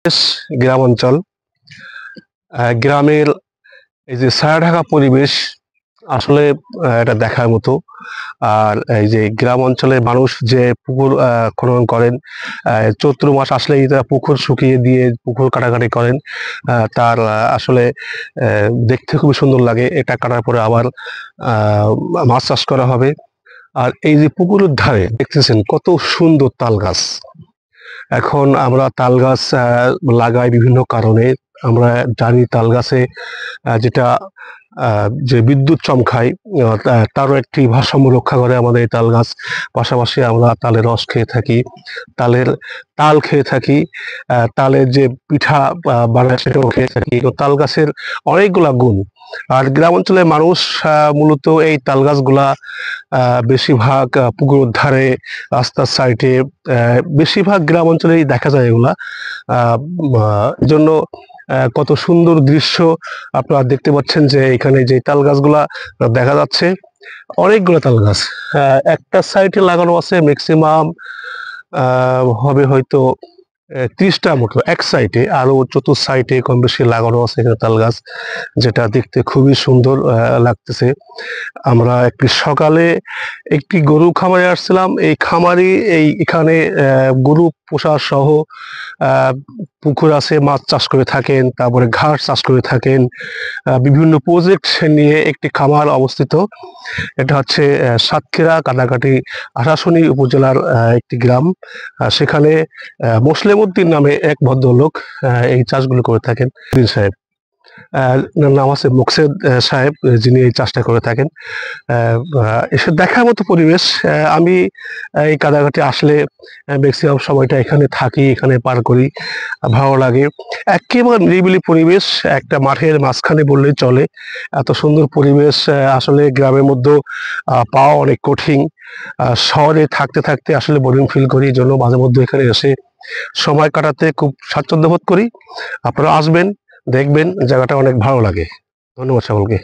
দেশ গ্রাম অঞ্চল গ্রামের এই যে ছায়া ঢাকা পরিবেশ আসলে এটা দেখার মতো। আর এই যে গ্রাম অঞ্চলের মানুষ যে পুকুর খনন করেন, চৈত্র মাস আসলেই তারা পুকুর শুকিয়ে দিয়ে পুকুর কাটাকাটি করেন। তার আসলে দেখতে খুবই সুন্দর লাগে। এটা কাটার পরে আবার মাছ চাষ করা হবে। আর এই যে পুকুরের ধারে দেখতেছেন কত সুন্দর তাল গাছ। এখন আমরা তাল গাছ লাগাই বিভিন্ন কারণে। আমরা জানি তাল গাছে যেটা যে বিদ্যুৎ চমকায়, তারও একটি ভারসাম্য রক্ষা করে আমাদের এই তাল গাছ। পাশাপাশি আমরা তালের রস খেয়ে থাকি, তালের তাল খেয়ে থাকি, তালের যে পিঠা বানায় সেটাও খেয়ে থাকি। তো তাল গাছের অনেকগুলা গুণ। আর গ্রাম অঞ্চলের মানুষ মূলত এই তাল গাছগুলা বেশিরভাগ পুকুরের ধারে, রাস্তার সাইডে, বেশিরভাগ গ্রাম অঞ্চলেই দেখা যায় এগুলা। জন্য কত সুন্দর দৃশ্য আপনারা দেখতে পাচ্ছেন যে এখানে যে তাল গাছগুলা দেখা যাচ্ছে, অনেকগুলো তাল গাছ একটা সাইডে লাগানো আছে। ম্যাক্সিমাম হবে হয়তো 30টা মতো এক সাইডে, আরো চতুর্থ সাইডে কম বেশি লাগানো আছে এখানে তাল গাছ, যেটা দেখতে খুবই সুন্দর লাগতেছে। আমরা একটি সকালে একটি গরু খামারে আসছিলাম। এই খামারি এখানে গরু পোষা সহ পুকুর আছে, মাছ চাষ করে থাকেন, তারপরে ঘাস চাষ করে থাকেন। বিভিন্ন প্রজেক্ট নিয়ে একটি খামার অবস্থিত। এটা হচ্ছে সাতক্ষীরা কাটাকাটি আশাশুনি উপজেলার একটি গ্রাম। সেখানে মোসলেম উদ্দিন নামে এক ভদ্রলোক এই চাষগুলো করে থাকেন। সাহেব নাম আছে মোকসেদ সাহেব, যিনি এই চাষটা করে থাকেন। এসে দেখার মতো পরিবেশ। আমি এই কাদাঘাটে আসলে ম্যাক্সিমাম সময়টা এখানে থাকি, এখানে পার করি, ভালো লাগে। একেবারে নিরিবিলি পরিবেশ, একটা মাঠের মাঝখানে বললেই চলে। এত সুন্দর পরিবেশ আসলে গ্রামের মধ্যে পাওয়া অনেক কঠিন। শহরে থাকতে থাকতে আসলে বোরিং ফিল করি, এই জন্য মাঝে মধ্যে এখানে এসে সময় কাটাতে খুব স্বাচ্ছন্দ্য বোধ করি। আপনারা আসবেন, দেখবেন, জায়গাটা অনেক ভালো লাগে। ধন্যবাদ সকলকে।